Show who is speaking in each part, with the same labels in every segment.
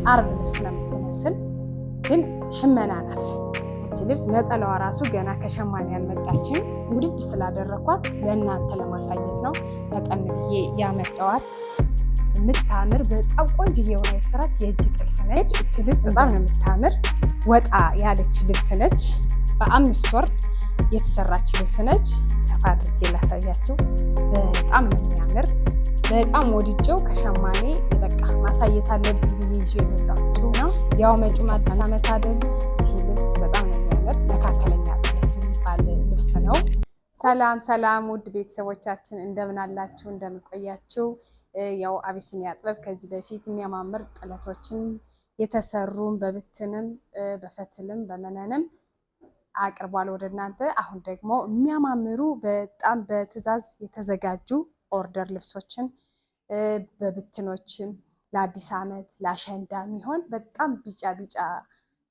Speaker 1: የአርብ ልብስ ነው የምትመስል፣ ግን ሽመና ናት። እቺ ልብስ ነጠላዋ ራሱ ገና ከሸማኔ ያልመጣችም ውድድ ስላደረኳት ለእናንተ ለማሳየት ነው ፈጠን ብዬ ያመጣዋት። የምታምር በጣም ቆንጆ የሆነ የተሰራች የእጅ ጥልፍ ነች። እቺ ልብስ በጣም ነው የምታምር፣ ወጣ ያለች ልብስ ነች። በ5 ወር የተሰራች ልብስ ነች። ሰፋ አድርጌ ላሳያችሁ። በጣም ነው የሚያምር። በጣም ወድጀው ከሸማኔ በቃ ማሳየት አለብኝ ብዬ ይዤ የመጣሁት ልብስ ነው። ያው መጪው አዲስ ዓመት አይደል? ይሄ ልብስ በጣም ነው የሚያምር። መካከለኛ ጥለት የሚባል ልብስ ነው። ሰላም ሰላም፣ ውድ ቤተሰቦቻችን እንደምን አላችሁ? እንደምን ቆያችሁ? ያው አቢሲኒያ ጥበብ ከዚህ በፊት የሚያማምር ጥለቶችን የተሰሩም በብትንም በፈትልም በመነንም አቅርቧል ወደ እናንተ። አሁን ደግሞ የሚያማምሩ በጣም በትዕዛዝ የተዘጋጁ ኦርደር ልብሶችን በብትኖችን ለአዲስ ዓመት ለአሸንዳ የሚሆን በጣም ቢጫ ቢጫ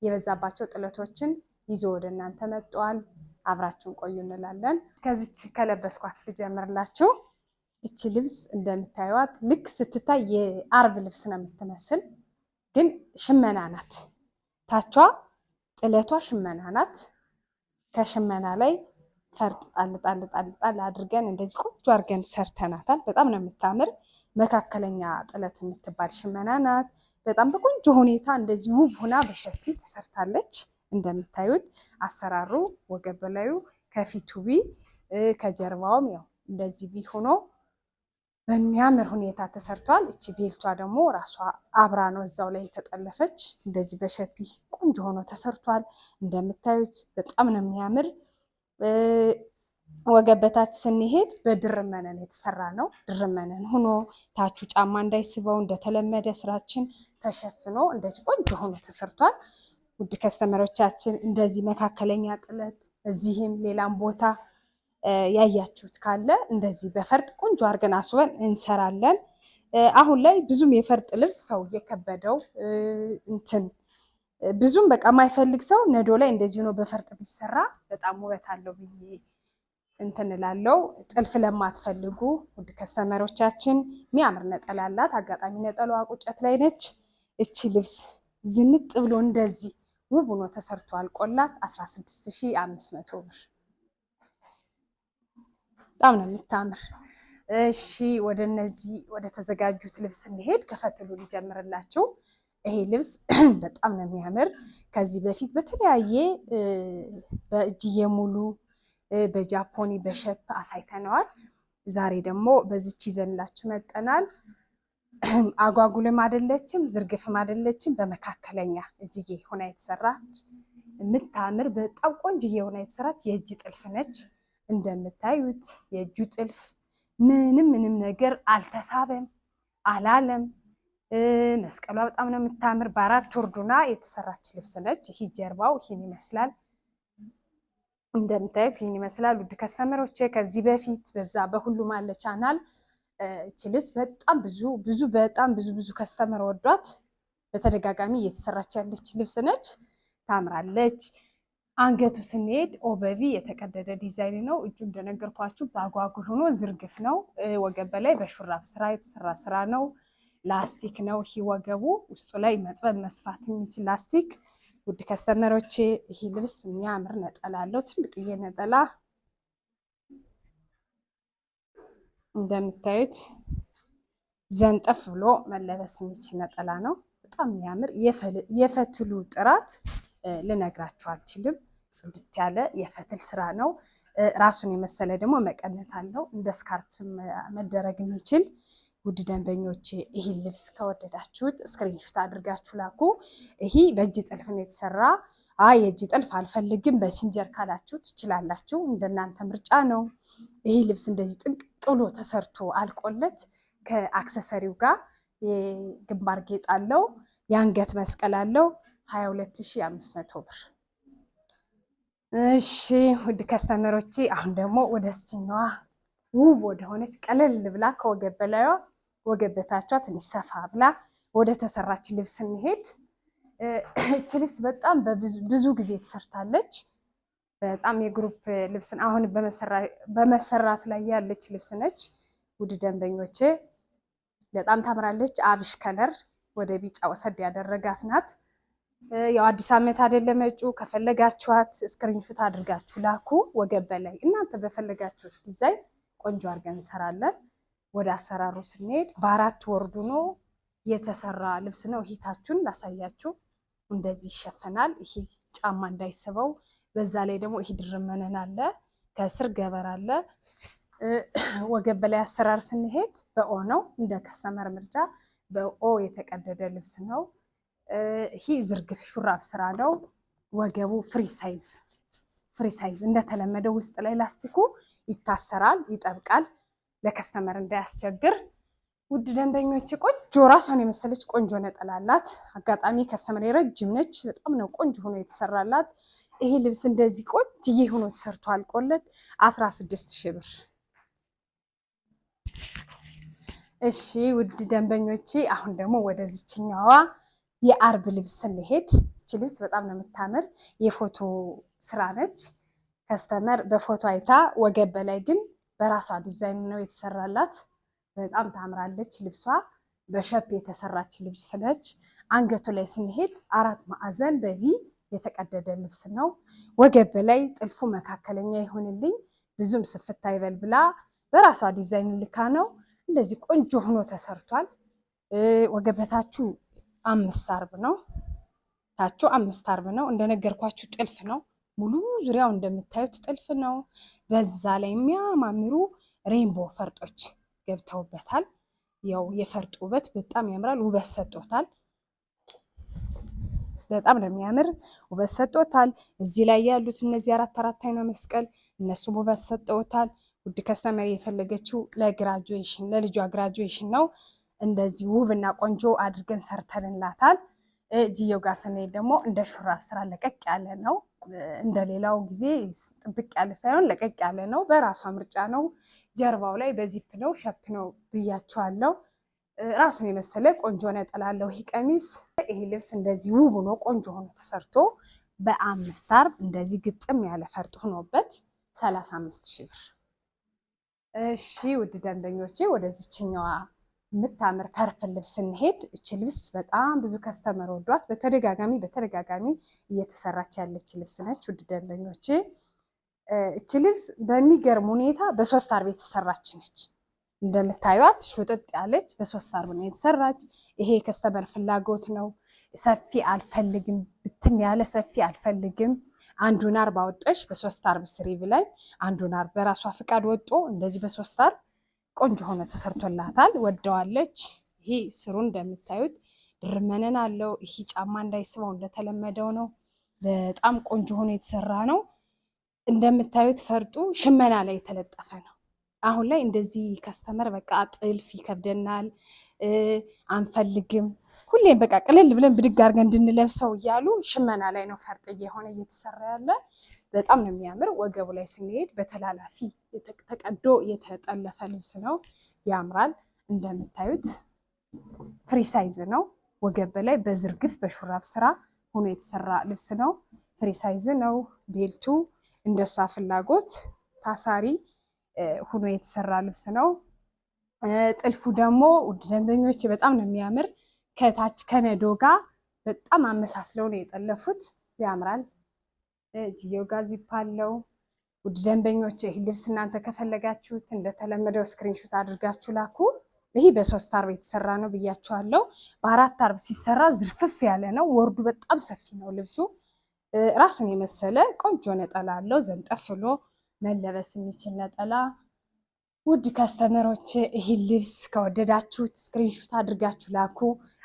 Speaker 1: የበዛባቸው ጥለቶችን ይዞ ወደ እናንተ መጥቷል። አብራችሁን ቆዩ እንላለን። ከዚች ከለበስኳት ልጀምርላችሁ። እቺ ልብስ እንደምታዩት ልክ ስትታይ የአርብ ልብስ ነው የምትመስል፣ ግን ሽመና ናት። ታቿ ጥለቷ ሽመና ናት። ከሽመና ላይ ፈርጥ ጣል አድርገን እንደዚህ ቆንጆ አድርገን ሰርተናታል። በጣም ነው የምታምር። መካከለኛ ጥለት የምትባል ሽመና ናት። በጣም በቆንጆ ሁኔታ እንደዚህ ውብ ሆና በሸፊ ተሰርታለች። እንደምታዩት አሰራሩ ወገብ በላዩ ከፊቱ ቢ ከጀርባውም ያው እንደዚህ ቢ ሆኖ በሚያምር ሁኔታ ተሰርቷል። እቺ ቤልቷ ደግሞ ራሷ አብራ ነው እዛው ላይ የተጠለፈች። እንደዚህ በሸፒ ቆንጆ ሆኖ ተሰርቷል። እንደምታዩት በጣም ነው የሚያምር። ወገብ በታች ስንሄድ በድርብ መነን የተሰራ ነው። ድርብ መነን ሆኖ ታቹ ጫማ እንዳይስበው እንደተለመደ ስራችን ተሸፍኖ እንደዚህ ቆንጆ ሆኖ ተሰርቷል። ውድ ከስተመሮቻችን እንደዚህ መካከለኛ ጥለት እዚህም ሌላም ቦታ ያያችሁት ካለ እንደዚህ በፈርጥ ቆንጆ አድርገን አስበን እንሰራለን። አሁን ላይ ብዙም የፈርጥ ልብስ ሰው እየከበደው ብዙም በቃ የማይፈልግ ሰው ነዶ ላይ እንደዚህ ሆኖ በፈርጥ ቢሰራ በጣም ውበት አለው ብዬ እላለው። ጥልፍ ለማትፈልጉ ውድ ከስተመሮቻችን የሚያምር ነጠላ አላት። አጋጣሚ ነጠላዋ ቁጨት ላይ ነች። እቺ ልብስ ዝንጥ ብሎ እንደዚህ ውብ ሆኖ ተሰርቶ አልቆላት 16500 ብር። በጣም ነው የምታምር። እሺ ወደ እነዚህ ወደ ተዘጋጁት ልብስ እንሄድ። ከፈትሉ ሊጀምርላችሁ። ይሄ ልብስ በጣም ነው የሚያምር። ከዚህ በፊት በተለያየ በእጅዬ ሙሉ በጃፖኒ በሸፕ አሳይተነዋል። ዛሬ ደግሞ በዚች ይዘንላችሁ መጠናል። አጓጉልም አይደለችም፣ ዝርግፍም አይደለችም። በመካከለኛ እጅጌ ሆና የተሰራች የምታምር በጣም ቆንጅዬ ሆና የተሰራች የእጅ ጥልፍ ነች። እንደምታዩት የእጁ ጥልፍ ምንም ነገር አልተሳበም አላለም። መስቀሏ በጣም ነው የምታምር። በ4 ወርዱና የተሰራች ልብስ ነች። ይሄ ጀርባው ይሄን ይመስላል። እንደምታዩት ይሄን ይመስላል። ውድ ከስተመሮቼ ከዚህ በፊት በዛ በሁሉም አለ ቻናል እቺ ልብስ በጣም ብዙ ከስተመር ወዷት በተደጋጋሚ እየተሰራች ያለች ልብስ ነች። ታምራለች። አንገቱ ስንሄድ ኦበቪ የተቀደደ ዲዛይን ነው። እጁ እንደነገርኳችሁ በአጓጉል ሆኖ ዝርግፍ ነው። ወገብ በላይ በሹራብ ስራ የተሰራ ስራ ነው። ላስቲክ ነው ይሄ ወገቡ። ውስጡ ላይ መጥበብ መስፋት የሚችል ላስቲክ። ውድ ከስተመሮቼ ይሄ ልብስ የሚያምር ነጠላ አለው። ትልቅዬ ነጠላ እንደምታዩት ዘንጠፍ ብሎ መለበስ የሚችል ነጠላ ነው። በጣም የሚያምር የፈትሉ ጥራት ልነግራችሁ አልችልም። ጽድት ያለ የፈትል ስራ ነው። ራሱን የመሰለ ደግሞ መቀነት አለው እንደ ስካርፕ መደረግ የሚችል። ውድ ደንበኞቼ ይህን ልብስ ከወደዳችሁት ስክሪንሾት አድርጋችሁ ላኩ። ይሄ በእጅ ጥልፍ ነው የተሰራ። የእጅ ጥልፍ አልፈልግም በሲንጀር ካላችሁ ትችላላችሁ፣ እንደናንተ ምርጫ ነው። ይሄ ልብስ እንደዚህ ጥንቅቅ ብሎ ተሰርቶ አልቆለት ከአክሰሰሪው ጋር የግንባር ጌጥ አለው፣ የአንገት መስቀል አለው። 22500 ብር። እሺ ውድ ከስተመሮቼ አሁን ደግሞ ወደ እስችኛዋ ውብ ወደ ሆነች ቀለል ብላ ከወገብ በላይዋ ወገብ በታቿ ትንሽ ሰፋ ብላ ወደ ተሰራች ልብስ እንሄድ። እቺ ልብስ በጣም ብዙ ጊዜ ተሰርታለች። በጣም የግሩፕ ልብስ አሁን በመሰራት ላይ ያለች ልብስ ነች። ውድ ደንበኞቼ በጣም ታምራለች። አብሽ ከለር ወደ ቢጫ ወሰድ ያደረጋት ናት። ያው አዲስ ዓመት አይደለም መጪው። ከፈለጋችኋት ስክሪንሾት አድርጋችሁ ላኩ። ወገብ በላይ እናንተ በፈለጋችሁት ዲዛይን ቆንጆ አድርገን እንሰራለን። ወደ አሰራሩ ስንሄድ በአራት ወርዱ ነው የተሰራ ልብስ ነው። ሂታችሁን ላሳያችሁ። እንደዚህ ይሸፈናል። ይሄ ጫማ እንዳይስበው። በዛ ላይ ደግሞ ይሄ ድርመነን አለ፣ ከስር ገበር አለ። ወገብ በላይ አሰራር ስንሄድ በኦ ነው። እንደ ከስተመር ምርጫ በኦ የተቀደደ ልብስ ነው። ይሄ ዝርግፍ ሹራብ ስራ ነው። ወገቡ ፍሪ ሳይዝ እንደተለመደው ውስጥ ላይ ላስቲኩ ይታሰራል፣ ይጠብቃል ለከስተመር እንዳያስቸግር። ውድ ደንበኞች ቆንጆ ራሷን የመሰለች ቆንጆ ነጠላ አላት። አጋጣሚ ከስተመር ረጅም ነች፣ በጣም ነው ቆንጆ ሆኖ የተሰራላት። ይሄ ልብስ እንደዚህ ቆንጆዬ ሆኖ ተሰርቶ አልቆለት 16,000 ብር። እሺ ውድ ደንበኞቼ አሁን ደግሞ ወደዚችኛዋ የአርብ ልብስ ስንሄድ፣ እቺ ልብስ በጣም ነው የምታምር። የፎቶ ስራ ነች። ከስተመር በፎቶ አይታ ወገብ በላይ ግን በራሷ ዲዛይን ነው የተሰራላት። በጣም ታምራለች ልብሷ። በሸፕ የተሰራች ልብስ ነች። አንገቱ ላይ ስንሄድ 4 ማዕዘን በቪ የተቀደደ ልብስ ነው። ወገብ በላይ ጥልፉ መካከለኛ ይሆንልኝ ብዙም ስፍታ ይበል ብላ በራሷ ዲዛይን ልካ ነው እንደዚህ ቆንጆ ሆኖ ተሰርቷል። ወገበታችሁ 5 አርብ ነው። ታቹ 5 አርብ ነው። እንደነገርኳችሁ ጥልፍ ነው። ሙሉ ዙሪያው እንደምታዩት ጥልፍ ነው። በዛ ላይ የሚያማምሩ ሬንቦ ፈርጦች ገብተውበታል። ያው የፈርጥ ውበት በጣም ያምራል። ውበት ሰጥቶታል። በጣም ነው የሚያምር። ውበት ሰጥቶታል። እዚህ ላይ ያሉት እነዚህ 4 አይና መስቀል እነሱም ውበት ሰጥተውታል። ውድ ከስተመር የፈለገችው ለግራጁዌሽን ለልጇ ግራጁዌሽን ነው። እንደዚህ ውብና ቆንጆ አድርገን ሰርተንላታል። እጅየው ጋር ስንሄድ ደግሞ እንደ ሹራብ ስራ ለቀቅ ያለ ነው። እንደሌላው ጊዜ ጥብቅ ያለ ሳይሆን ለቀቅ ያለ ነው። በራሷ ምርጫ ነው። ጀርባው ላይ በዚፕ ነው ሸፕ ነው ብያቸዋለሁ። ራሱን የመሰለ ቆንጆ ነጠላ አለው ይሄ ቀሚስ። ይሄ ልብስ እንደዚህ ውብ ሆኖ ቆንጆ ሆኖ ተሰርቶ በ5 አርብ እንደዚህ ግጥም ያለ ፈርጥ ሆኖበት 35,000 ብር። እሺ ውድ ደንበኞቼ ወደዚችኛዋ የምታምር ፐርፕል ልብስ ስንሄድ፣ እቺ ልብስ በጣም ብዙ ከስተመር ወዷት በተደጋጋሚ እየተሰራች ያለች ልብስ ነች። ውድ ደንበኞቼ እቺ ልብስ በሚገርም ሁኔታ በ3 አርብ የተሰራች ነች። እንደምታዩት ሹጥጥ ያለች በ3 አርብ ነው የተሰራች። ይሄ ከስተመር ፍላጎት ነው። ሰፊ አልፈልግም፣ ብትን ያለ ሰፊ አልፈልግም። አንዱን አርብ አወጣሽ በ3 አርብ ስሪ ብላኝ አንዱን አርብ በራሷ ፍቃድ ወጦ እንደዚህ በ3 አርብ ቆንጆ ሆኖ ተሰርቶላታል። ወደዋለች። ይሄ ስሩ እንደምታዩት ድርመነን አለው። ይሄ ጫማ እንዳይስበው እንደተለመደው ነው። በጣም ቆንጆ ሆኖ የተሰራ ነው። እንደምታዩት ፈርጡ ሽመና ላይ የተለጠፈ ነው። አሁን ላይ እንደዚህ ከስተመር በቃ ጥልፍ ይከብደናል አንፈልግም፣ ሁሌም በቃ ቅልል ብለን ብድግ አድርገን እንድንለብሰው እያሉ ሽመና ላይ ነው ፈርጥ እየሆነ እየተሰራ ያለ። በጣም ነው የሚያምር። ወገቡ ላይ ስንሄድ በተላላፊ ተቀዶ የተጠለፈ ልብስ ነው። ያምራል። እንደምታዩት ፍሪ ሳይዝ ነው። ወገብ ላይ በዝርግፍ በሹራብ ስራ ሆኖ የተሰራ ልብስ ነው። ፍሪ ሳይዝ ነው። ቤልቱ እንደሷ ፍላጎት ታሳሪ ሆኖ የተሰራ ልብስ ነው። ጥልፉ ደግሞ ውድ ደንበኞች በጣም ነው የሚያምር። ከታች ከነዶ ጋር በጣም አመሳስለው ነው የጠለፉት። ያምራል። እጅየው ጋር ዚፕ አለው። ውድ ደንበኞች ይህ ልብስ እናንተ ከፈለጋችሁት እንደተለመደው ስክሪንሾት አድርጋችሁ ላኩ። ይህ በ3 አርብ የተሰራ ነው ብያችኋለሁ። በ4 አርብ ሲሰራ ዝርፍፍ ያለ ነው። ወርዱ በጣም ሰፊ ነው። ልብሱ ራሱን የመሰለ ቆንጆ ነጠላ አለው። ዘንጠፍ ብሎ መለበስ የሚችል ነጠላ። ውድ ከስተመሮች ይህ ልብስ ከወደዳችሁት ስክሪንሾት አድርጋችሁ ላኩ።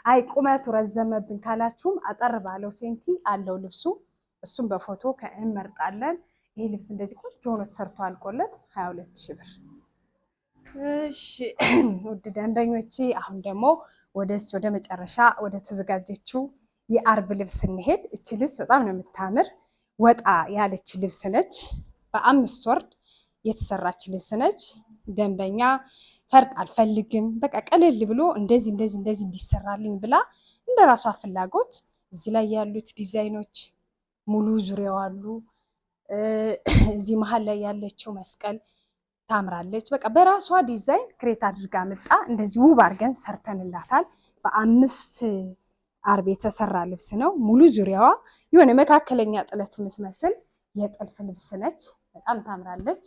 Speaker 1: አይ ቁመቱ ረዘመብን ካላችሁም አጠር ባለው ሴንቲ አለው ልብሱ። እሱም በፎቶ እንመርጣለን። ይህ ልብስ እንደዚህ ቆንጆ ሆኖ ተሰርቶ አልቆለት 22,000 ብር። እሺ ውድ ደንበኞቼ አሁን ደግሞ ወደ መጨረሻ ወደ ተዘጋጀችው የአርብ ልብስ እንሄድ። እቺ ልብስ በጣም ነው የምታምር። ወጣ ያለች ልብስ ነች። በ5 ወርድ የተሰራች ልብስ ነች። ደንበኛ ፈርጥ አልፈልግም በቃ ቀለል ብሎ እንደዚህ እንዲሰራልኝ ብላ እንደራሷ ፍላጎት እዚህ ላይ ያሉት ዲዛይኖች ሙሉ ዙሪያው አሉ። እዚህ መሀል ላይ ያለችው መስቀል ታምራለች። በቃ በራሷ ዲዛይን ክሬት አድርጋ መጣ። እንደዚህ ውብ አድርገን ሰርተንላታል። በ5 አርብ የተሰራ ልብስ ነው። ሙሉ ዙሪያዋ የሆነ መካከለኛ ጥለት የምትመስል የጥልፍ ልብስ ነች። በጣም ታምራለች።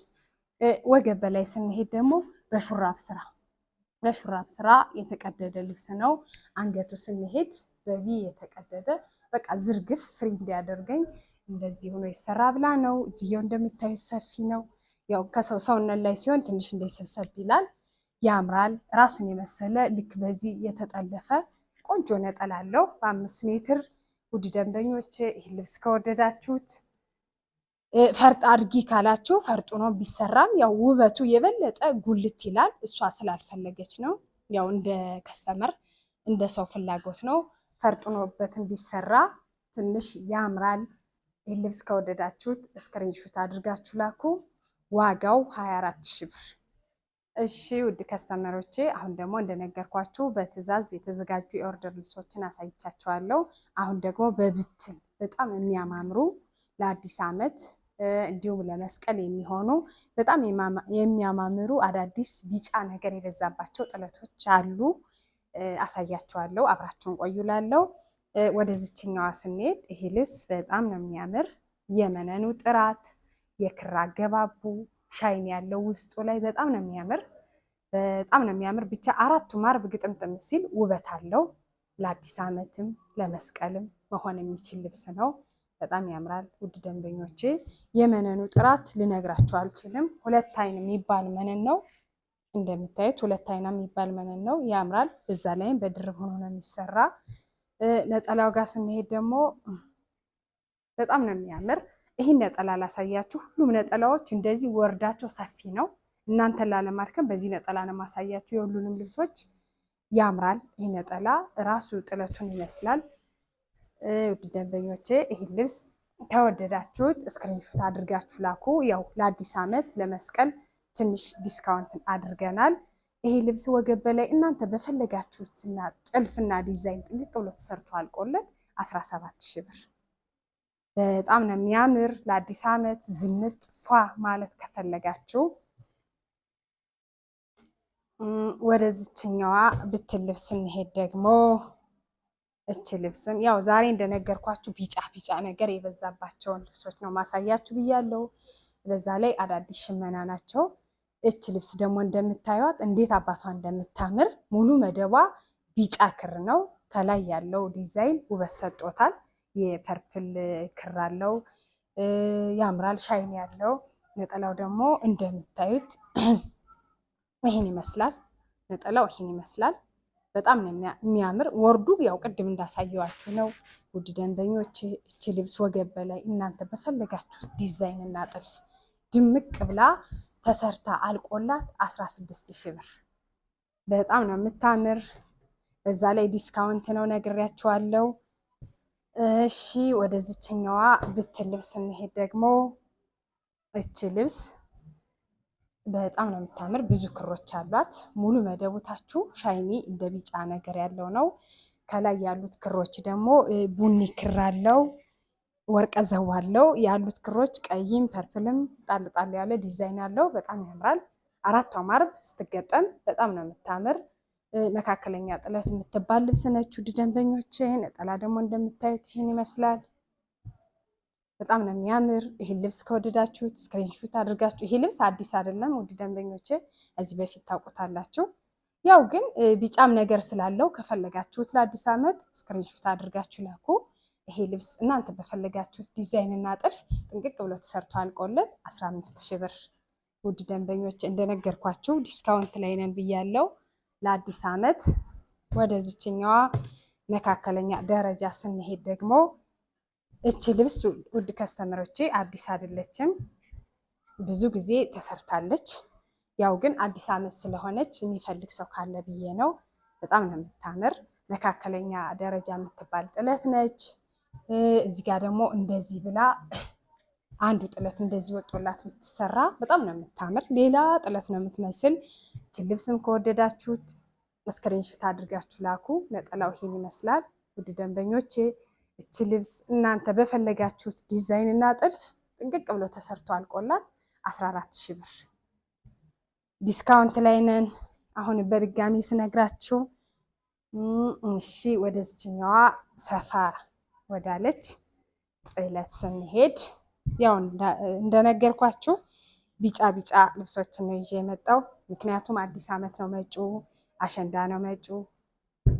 Speaker 1: ወገብ በላይ ስንሄድ ደግሞ በሹራብ ስራ የተቀደደ ልብስ ነው። አንገቱ ስንሄድ በቪ የተቀደደ በቃ ዝርግፍ ፍሪ እንዲያደርገኝ እንደዚህ ሆኖ ይሰራ ብላ ነው። እጅየው እንደምታዩት ሰፊ ነው። ያው ከሰው ሰውነት ላይ ሲሆን ትንሽ እንደሰብሰብ ይላል። ያምራል። ራሱን የመሰለ ልክ በዚህ የተጠለፈ ቆንጆ ነጠላ አለው በ5 ሜትር። ውድ ደንበኞች ይህ ልብስ ከወደዳችሁት ፈርጥ አድርጊ ካላችሁ ፈርጡ ነው ቢሰራም ያው ውበቱ የበለጠ ጉልት ይላል። እሷ ስላልፈለገች ነው። ያው እንደ ከስተመር እንደ ሰው ፍላጎት ነው። ፈርጡ ኖበትን ቢሰራ ትንሽ ያምራል። ይህ ልብስ ከወደዳችሁት ስክሪንሾት አድርጋችሁ ላኩ። ዋጋው 24,000 ብር። እሺ ውድ ከስተመሮቼ አሁን ደግሞ እንደነገርኳችሁ በትዕዛዝ የተዘጋጁ የኦርደር ልብሶችን አሳይቻችኋለሁ። አሁን ደግሞ በብትን በጣም የሚያማምሩ ለአዲስ ዓመት እንዲሁም ለመስቀል የሚሆኑ በጣም የሚያማምሩ አዳዲስ ቢጫ ነገር የበዛባቸው ጥለቶች አሉ። አሳያችኋለሁ። አብራችሁን ቆዩላለሁ። ወደዚችኛዋ ስንሄድ ይሄ ልብስ በጣም ነው የሚያምር። የመነኑ ጥራት፣ የክር አገባቡ፣ ሻይን ያለው ውስጡ ላይ በጣም ነው የሚያምር። ብቻ 4ቱም አርብ ግጥምጥም ሲል ውበት አለው። ለአዲስ ዓመትም ለመስቀልም መሆን የሚችል ልብስ ነው። በጣም ያምራል። ውድ ደንበኞቼ የመነኑ ጥራት ልነግራችሁ አልችልም። 2 አይን የሚባል መነን ነው። እንደምታዩት 2 አይና የሚባል መነን ነው። ያምራል። በዛ ላይም በድርብ ሆኖ ነው የሚሰራ። ነጠላው ጋር ስንሄድ ደግሞ በጣም ነው የሚያምር። ይህን ነጠላ ላሳያችሁ። ሁሉም ነጠላዎች እንደዚህ ወርዳቸው ሰፊ ነው። እናንተን ላለማድከም በዚህ ነጠላ ነው ማሳያችሁ የሁሉንም ልብሶች። ያምራል። ይህ ነጠላ ራሱ ጥለቱን ይመስላል። ውድ ደንበኞቼ ይህ ልብስ ከወደዳችሁት ስክሪንሾት አድርጋችሁ ላኩ። ያው ለአዲስ ዓመት ለመስቀል ትንሽ ዲስካውንት አድርገናል። ይሄ ልብስ ወገብ በላይ እናንተ በፈለጋችሁትና ጥልፍና ዲዛይን ጥንቅቅ ብሎ ተሰርቶ አልቆለት 17,000 ብር። በጣም ነው የሚያምር። ለአዲስ ዓመት ዝንጥ ፏ ማለት ከፈለጋችሁ ወደዚችኛዋ ብትን ልብስ እንሄድ ደግሞ እች ልብስም ያው ዛሬ እንደነገርኳችሁ ቢጫ ነገር የበዛባቸውን ልብሶች ነው ማሳያችሁ ብያለሁ። በዛ ላይ አዳዲስ ሽመና ናቸው። እች ልብስ ደግሞ እንደምታዩት እንዴት አባቷ እንደምታምር ሙሉ መደቧ ቢጫ ክር ነው። ከላይ ያለው ዲዛይን ውበት ሰጥቶታል። የፐርፕል ክር አለው። ያምራል። ሻይን ያለው ነጠላው ደግሞ እንደምታዩት ይሄን ይመስላል። ነጠላው ይሄን ይመስላል። በጣም ነው የሚያምር። ወርዱ ያው ቅድም እንዳሳየዋችሁ ነው። ውድ ደንበኞች እቺ ልብስ ወገብ በላይ እናንተ በፈለጋችሁት ዲዛይን እና ጥልፍ ድምቅ ብላ ተሰርታ አልቆላት 16,000 ብር። በጣም ነው የምታምር። በዛ ላይ ዲስካውንት ነው ነግሬያችኋለሁ። እሺ ወደዚችኛዋ ብትን ልብስ እንሄድ ደግሞ እቺ ልብስ በጣም ነው የምታምር። ብዙ ክሮች አሏት። ሙሉ መደቡታችሁ ሻይኒ እንደ ቢጫ ነገር ያለው ነው። ከላይ ያሉት ክሮች ደግሞ ቡኒ ክር አለው፣ ወርቀ ዘው አለው። ያሉት ክሮች ቀይም ፐርፕልም ጣል ያለ ዲዛይን አለው። በጣም ያምራል። 4ቷም አርብ ስትገጠም በጣም ነው የምታምር። መካከለኛ ጥለት የምትባል ልብስ ነች። ውድ ደንበኞች ነጠላ ደግሞ እንደምታዩት ይህን ይመስላል። በጣም ነው የሚያምር። ይሄን ልብስ ከወደዳችሁት ስክሪንሾት አድርጋችሁ፣ ይሄ ልብስ አዲስ አይደለም ውድ ደንበኞቼ፣ እዚህ በፊት ታውቁታላችሁ። ያው ግን ቢጫም ነገር ስላለው ከፈለጋችሁት ለአዲስ ዓመት ስክሪንሾት አድርጋችሁ ላኩ። ይሄ ልብስ እናንተ በፈለጋችሁት ዲዛይን እና ጥልፍ ጥንቅቅ ብሎ ተሰርቶ አልቆለት 15,000 ብር። ውድ ደንበኞች እንደነገርኳችሁ ዲስካውንት ላይ ነን ብያለሁ ለአዲስ ዓመት። ወደዚችኛዋ መካከለኛ ደረጃ ስንሄድ ደግሞ እቺ ልብስ ውድ ከስተመሮቼ አዲስ አይደለችም፣ ብዙ ጊዜ ተሰርታለች። ያው ግን አዲስ ዓመት ስለሆነች የሚፈልግ ሰው ካለ ብዬ ነው። በጣም ነው የምታምር። መካከለኛ ደረጃ የምትባል ጥለት ነች። እዚህ ጋር ደግሞ እንደዚህ ብላ አንዱ ጥለት እንደዚህ ወጦላት የምትሰራ በጣም ነው የምታምር። ሌላ ጥለት ነው የምትመስል። እቺ ልብስም ከወደዳችሁት ስክሪንሾት አድርጋችሁ ላኩ። ነጠላው ይሄን ይመስላል። ውድ ደንበኞቼ እቺ ልብስ እናንተ በፈለጋችሁት ዲዛይን እና ጥልፍ ጥንቅቅ ብሎ ተሰርቶ አልቆላት 14,000 ብር። ዲስካውንት ላይ ነን። አሁን በድጋሚ ስነግራችሁ እሺ ወደዚችኛዋ ሰፋ ወዳለች ጥለት ስንሄድ ያው እንደነገርኳችሁ ቢጫ ቢጫ ልብሶችን ነው ይዤ የመጣው። ምክንያቱም አዲስ ዓመት ነው መጪው፣ አሸንዳ ነው መጪው።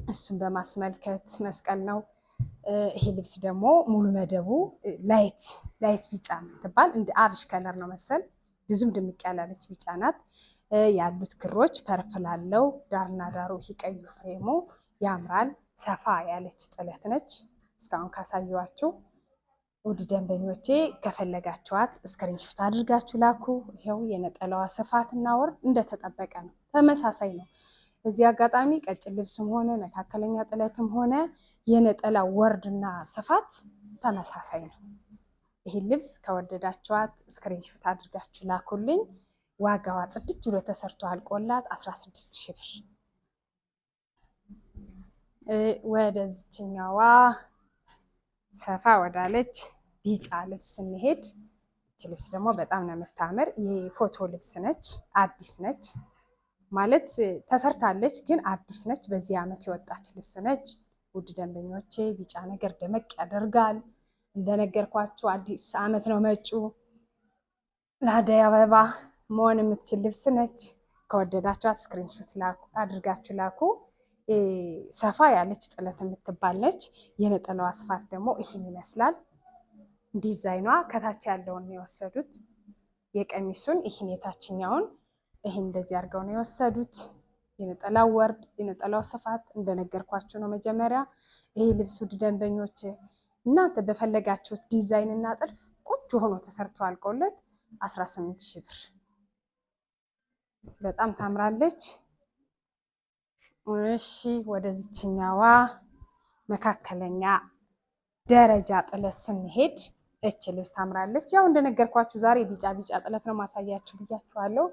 Speaker 1: እሱን በማስመልከት መስቀል ነው። ይሄ ልብስ ደግሞ ሙሉ መደቡ ላይት ቢጫ የምትባል እንደ አብሽ ከለር ነው መሰል፣ ብዙም ድምቅ ያላለች ቢጫ ናት። ያሉት ክሮች ፐርፕል አለው። ዳርና ዳሩ ይሄ ቀዩ ፍሬሙ ያምራል። ሰፋ ያለች ጥለት ነች። እስካሁን ካሳየዋችሁ ውድ ደንበኞቼ ከፈለጋችኋት ስክሪንሾት አድርጋችሁ ላኩ። ይኸው የነጠላዋ ስፋትና ወርድ እንደተጠበቀ ነው፣ ተመሳሳይ ነው። በዚህ አጋጣሚ ቀጭን ልብስም ሆነ መካከለኛ ጥለትም ሆነ የነጠላ ወርድና ስፋት ተመሳሳይ ነው። ይህን ልብስ ከወደዳችኋት ስክሪንሾት አድርጋችሁ ላኩልኝ። ዋጋዋ ጽድት ብሎ ተሰርቶ አልቆላት 16,000 ብር። ወደዚችኛዋ ሰፋ ወዳለች ቢጫ ልብስ ስንሄድ ይቺ ልብስ ደግሞ በጣም ነው የምታምር። የፎቶ ልብስ ነች፣ አዲስ ነች ማለት ተሰርታለች፣ ግን አዲስ ነች። በዚህ ዓመት የወጣች ልብስ ነች። ውድ ደንበኞቼ ቢጫ ነገር ደመቅ ያደርጋል። እንደነገርኳችሁ አዲስ ዓመት ነው መጪው፣ ለአደይ አበባ መሆን የምትችል ልብስ ነች። ከወደዳችኋት ስክሪንሾት አድርጋችሁ ላኩ። ሰፋ ያለች ጥለት የምትባል ነች። የነጠላዋ ስፋት ደግሞ ይህን ይመስላል። ዲዛይኗ ከታች ያለውን ነው የወሰዱት። የቀሚሱን ይህን የታችኛውን ይህን እንደዚህ አድርገው ነው የወሰዱት። የነጠላው ወርድ የነጠላው ስፋት እንደነገርኳችሁ ነው መጀመሪያ። ይሄ ልብስ ውድ ደንበኞች እናንተ በፈለጋችሁት ዲዛይን እና ጥልፍ ቆንጆ ሆኖ ተሰርቶ አልቆለት 18,000 ብር። በጣም ታምራለች። እሺ ወደዚችኛዋ መካከለኛ ደረጃ ጥለት ስንሄድ እች ልብስ ታምራለች። ያው እንደነገርኳችሁ ዛሬ ቢጫ ቢጫ ጥለት ነው ማሳያችሁ ብያችኋለሁ።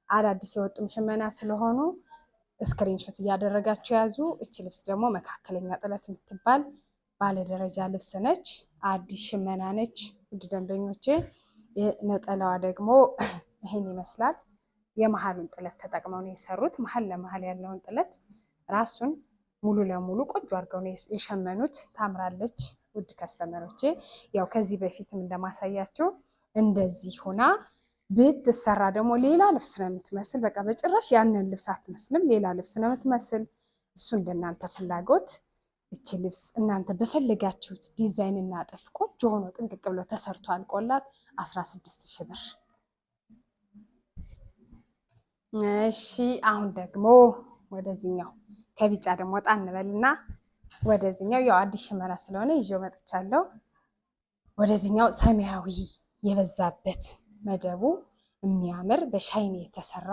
Speaker 1: አዳዲስ የወጡም ሽመና ስለሆኑ ስክሪንሾት እያደረጋችሁ ያዙ። እች ልብስ ደግሞ መካከለኛ ጥለት የምትባል ባለደረጃ ልብስ ነች። አዲስ ሽመና ነች ውድ ደንበኞቼ። ነጠላዋ ደግሞ ይሄን ይመስላል። የመሀሉን ጥለት ተጠቅመው ነው የሰሩት። መሀል ለመሀል ያለውን ጥለት ራሱን ሙሉ ለሙሉ ቆንጆ አድርገው ነው የሸመኑት። ታምራለች ውድ ከስተመሮቼ። ያው ከዚህ በፊትም እንደማሳያችሁ እንደዚህ ሆና ብትሰራ ደግሞ ሌላ ልብስ ነው የምትመስል። በቃ በጭራሽ ያንን ልብስ አትመስልም፣ ሌላ ልብስ ነው የምትመስል። እሱ እንደናንተ ፍላጎት። እቺ ልብስ እናንተ በፈለጋችሁት ዲዛይን እና ጥልፍ ቆንጆ ሆኖ ጥንቅቅ ብሎ ተሰርቶ አልቆላት 16,000 ብር። እሺ አሁን ደግሞ ወደዚህኛው ከቢጫ ደግሞ ወጣ እንበልና ወደዚህኛው ያው አዲስ ሽመና ስለሆነ ይዤው መጥቻለሁ። ወደዚህኛው ሰማያዊ የበዛበት መደቡ የሚያምር በሻይን የተሰራ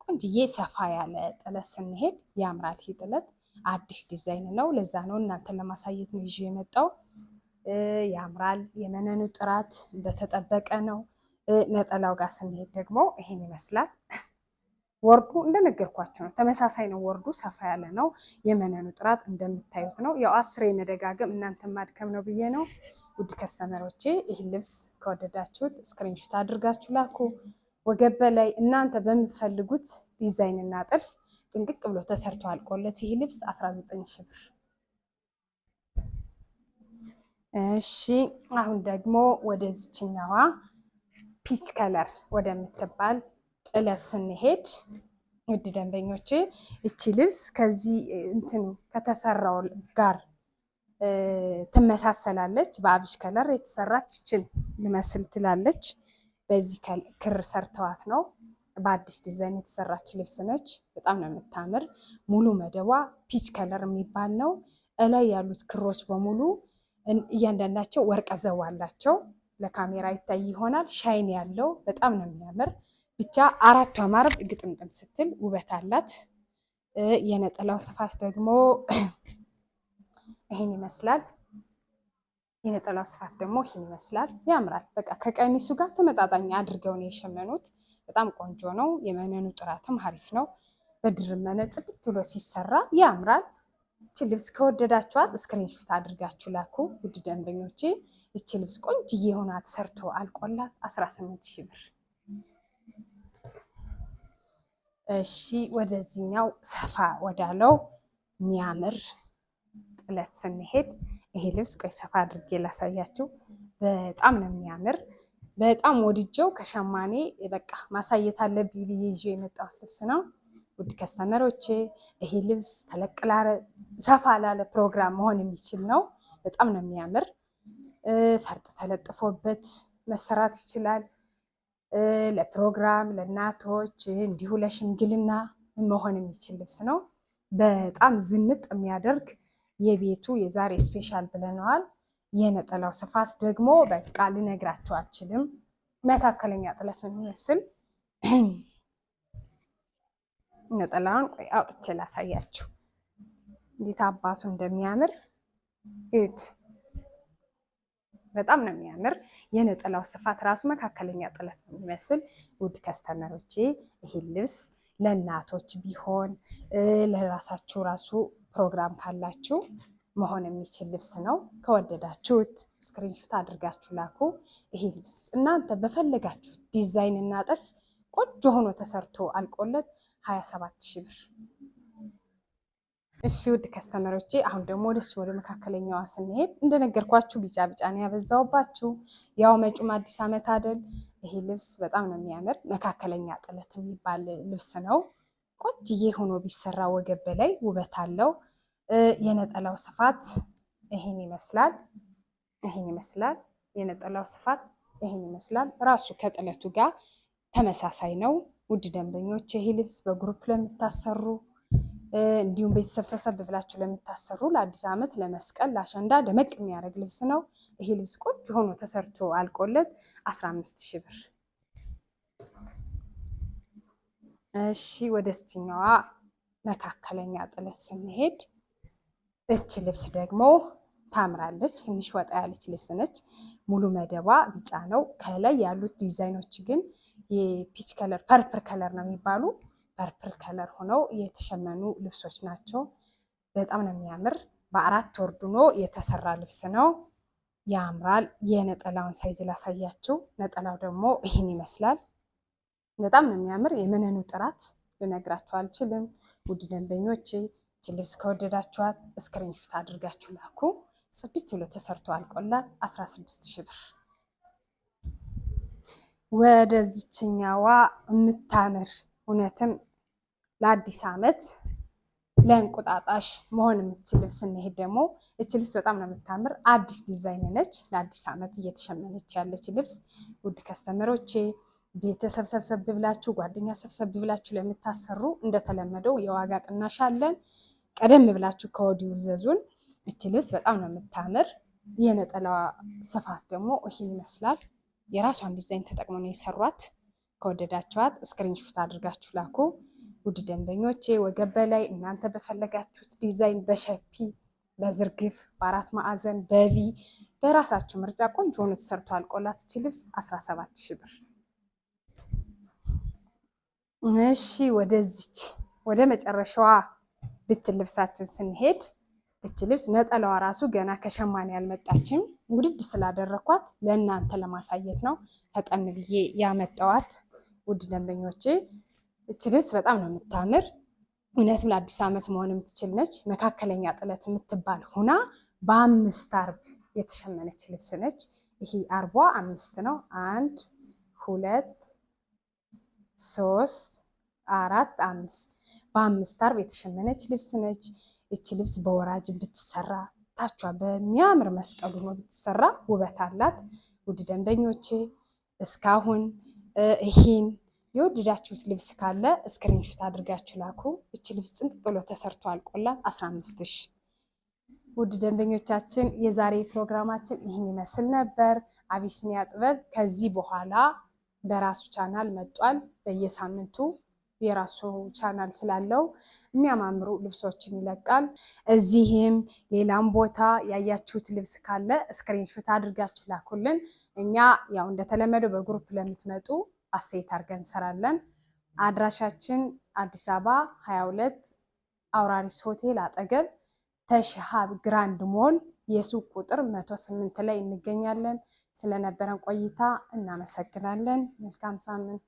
Speaker 1: ቆንጅዬ ሰፋ ያለ ጥለት ስንሄድ ያምራል። ይህ ጥለት አዲስ ዲዛይን ነው፣ ለዛ ነው እናንተን ለማሳየት ነው ይዤ የመጣው። ያምራል። የመነኑ ጥራት እንደተጠበቀ ነው። ነጠላው ጋር ስንሄድ ደግሞ ይሄን ይመስላል። ወርዱ እንደነገርኳቸው ነው፣ ተመሳሳይ ነው። ወርዱ ሰፋ ያለ ነው። የመነኑ ጥራት እንደምታዩት ነው። ያው 10 መደጋገም እናንተን ማድከም ነው ብዬ ነው። ውድ ከስተመሮቼ ይህን ልብስ ከወደዳችሁት ስክሪንሾት አድርጋችሁ ላኩ። ወገብ በላይ እናንተ በምትፈልጉት ዲዛይን እና ጥልፍ ጥንቅቅ ብሎ ተሰርቶ አልቆለት ይህ ልብስ 19,000 ብር። እሺ አሁን ደግሞ ወደዚችኛዋ ፒች ከለር ወደምትባል ጥለት ስንሄድ ውድ ደንበኞቼ እቺ ልብስ ከዚህ እንትኑ ከተሰራው ጋር ትመሳሰላለች። በአብሽ ከለር የተሰራች ይችን ልመስል ትላለች። በዚህ ክር ሰርተዋት ነው። በአዲስ ዲዛይን የተሰራች ልብስ ነች። በጣም ነው የምታምር። ሙሉ መደቧ ፒች ከለር የሚባል ነው። እላይ ያሉት ክሮች በሙሉ እያንዳንዳቸው ወርቀ ዘብ አላቸው። ለካሜራ ይታይ ይሆናል። ሻይን ያለው በጣም ነው የሚያምር። ብቻ አራቷ ማረብ ግጥምጥም ስትል ውበት አላት። የነጠላው ስፋት ደግሞ ይሄን ይመስላል። የነጠላው ስፋት ደግሞ ይሄን ይመስላል። ያምራል። በቃ ከቀሚሱ ጋር ተመጣጣኝ አድርገው ነው የሸመኑት። በጣም ቆንጆ ነው። የመነኑ ጥራትም አሪፍ ነው። በድርብ መነን ጽድት ብሎ ሲሰራ ያምራል። እቺ ልብስ ከወደዳችኋት ስክሪንሾት አድርጋችሁ ላኩ ውድ ደንበኞቼ። እቺ ልብስ ቆንጅዬ ሆና ተሰርቶ አልቆላት 18,000 ብር። እሺ ወደዚህኛው ሰፋ ወዳለው የሚያምር ጥለት ስንሄድ ይሄ ልብስ ቆይ ሰፋ አድርጌ ላሳያችሁ። በጣም ነው የሚያምር። በጣም ወድጀው ከሸማኔ በቃ ማሳየት አለብኝ ብዬ ይዤ የመጣሁት ልብስ ነው። ውድ ከስተመሮቼ ይሄ ልብስ ሰፋ ላለ ፕሮግራም መሆን የሚችል ነው። በጣም ነው የሚያምር። ፈርጥ ተለጥፎበት መሰራት ይችላል። ለፕሮግራም፣ ለእናቶች እንዲሁ ለሽምግልና መሆን የሚችል ልብስ ነው። በጣም ዝንጥ የሚያደርግ የቤቱ የዛሬ ስፔሻል ብለነዋል። የነጠላው ስፋት ደግሞ በቃ ልነግራችሁ አልችልም። መካከለኛ ጥለት ነው የሚመስል። ነጠላውን ቆይ አውጥቼ ላሳያችሁ እንዴት አባቱ እንደሚያምር እዩት። በጣም ነው የሚያምር። የነጠላው ስፋት ራሱ መካከለኛ ጥለት ነው የሚመስል። ውድ ከስተመሮቼ ይሄ ልብስ ለእናቶች ቢሆን ለራሳችሁ ራሱ ፕሮግራም ካላችሁ መሆን የሚችል ልብስ ነው። ከወደዳችሁት ስክሪንሹት አድርጋችሁ ላኩ። ይሄ ልብስ እናንተ በፈለጋችሁት ዲዛይን እና ጥልፍ ቆንጆ ሆኖ ተሰርቶ አልቆለት 27,000 ብር። እሺ ውድ ከስተመሮቼ አሁን ደግሞ ወደ መካከለኛዋ ስንሄድ እንደነገርኳችሁ ቢጫ ነው ያበዛውባችሁ። ያው መጪም አዲስ ዓመት አይደል? ይሄ ልብስ በጣም ነው የሚያምር። መካከለኛ ጥለት የሚባል ልብስ ነው። ቆንጅዬ ሆኖ ቢሰራ ወገብ በላይ ውበት አለው። የነጠላው ስፋት ይሄን ይመስላል። የነጠላው ስፋት ይሄን ይመስላል። ራሱ ከጥለቱ ጋር ተመሳሳይ ነው። ውድ ደንበኞች ይሄ ልብስ በግሩፕ ለምታሰሩ እንዲሁም ቤተሰብ ሰብሰብ ብላችሁ ለምታሰሩ ለአዲስ ዓመት፣ ለመስቀል፣ ለአሸንዳ ደመቅ የሚያደርግ ልብስ ነው። ይሄ ልብስ ቆንጆ ሆኖ ተሰርቶ አልቆለት 15,000 ብር። እሺ ወደ እስቲኛዋ መካከለኛ ጥለት ስንሄድ እች ልብስ ደግሞ ታምራለች። ትንሽ ወጣ ያለች ልብስ ነች። ሙሉ መደቧ ቢጫ ነው። ከላይ ያሉት ዲዛይኖች ግን የፒች ከለር ፐርፕል ከለር ነው የሚባሉ ፐርፕል ከለር ሆነው የተሸመኑ ልብሶች ናቸው። በጣም ነው የሚያምር። በ4 ወርዱኖ የተሰራ ልብስ ነው። ያምራል። የነጠላውን ሳይዝ ላሳያችሁ። ነጠላው ደግሞ ይህን ይመስላል። በጣም ነው የሚያምር። የመነኑ ጥራት ልነግራችሁ አልችልም። ውድ ደንበኞቼ ይህችን ልብስ ከወደዳችኋት ስክሪንሹት አድርጋችሁ ላኩ። 6 ብሎ ተሰርቶ አልቆላት 16,000 ብር። ወደዚችኛዋ የምታምር እውነትም ለአዲስ ዓመት ለእንቁጣጣሽ መሆን የምትችል ልብስ እንሄድ። ደግሞ እች ልብስ በጣም ነው የምታምር። አዲስ ዲዛይን ነች። ለአዲስ ዓመት እየተሸመነች ያለች ልብስ ውድ ከስተመሮቼ ቤተሰብ ሰብሰብ ብላችሁ ጓደኛ ሰብሰብ ብላችሁ ለምታሰሩ እንደተለመደው የዋጋ ቅናሽ አለን። ቀደም ብላችሁ ከወዲሁ ዘዙን። እች ልብስ በጣም ነው የምታምር። የነጠላዋ ስፋት ደግሞ ይህን ይመስላል። የራሷን ዲዛይን ተጠቅመው ነው የሰሯት። ከወደዳችኋት ስክሪንሾት አድርጋችሁ ላኩ። ውድ ደንበኞቼ ወገብ በላይ እናንተ በፈለጋችሁት ዲዛይን በሸፒ፣ በዝርግፍ፣ በ4 ማዕዘን፣ በቪ በራሳችሁ ምርጫ ቆንጆ ሆኖ ተሰርቶ አልቆላት እች ልብስ 17,000 ብር። እሺ ወደዚች ወደ መጨረሻዋ ብትን ልብሳችን ስንሄድ እች ልብስ ነጠላዋ ራሱ ገና ከሸማኔ ያልመጣችም ውድድ ስላደረኳት ለእናንተ ለማሳየት ነው ፈጠን ብዬ ያመጣዋት። ውድ ደንበኞቼ እች ልብስ በጣም ነው የምታምር። እውነትም ለአዲስ ዓመት መሆን የምትችል ነች። መካከለኛ ጥለት የምትባል ሁና በ5 አርብ የተሸመነች ልብስ ነች። ይሄ አርቧ 5 ነው። 1 2 3 4 5 በ5 አርብ የተሸመነች ልብስ ነች። እች ልብስ በወራጅ ብትሰራ ታቿ በሚያምር መስቀሉ ነው ብትሰራ ውበት አላት። ውድ ደንበኞቼ እስካሁን ይሄን የወደዳችሁት ልብስ ካለ ስክሪንሾት አድርጋችሁ ላኩ። እች ልብስ ጥንቅቅ ብሎ ተሰርቶ አልቆላት 15,000። ውድ ደንበኞቻችን የዛሬ ፕሮግራማችን ይህን ይመስል ነበር። አቢሲኒያ ጥበብ ከዚህ በኋላ በራሱ ቻናል መጧል። በየሳምንቱ የራሱ ቻናል ስላለው የሚያማምሩ ልብሶችን ይለቃል። እዚህም ሌላም ቦታ ያያችሁት ልብስ ካለ ስክሪንሾት አድርጋችሁ ላኩልን። እኛ ያው እንደተለመደው በግሩፕ ለምትመጡ አስተያየት አድርገን እንሰራለን። አድራሻችን አዲስ አበባ 22 አውራሪስ ሆቴል አጠገብ ተሽሃብ ግራንድ ሞል የሱቅ ቁጥር 108 ላይ እንገኛለን። ስለነበረን ቆይታ እናመሰግናለን። መልካም ሳምንት።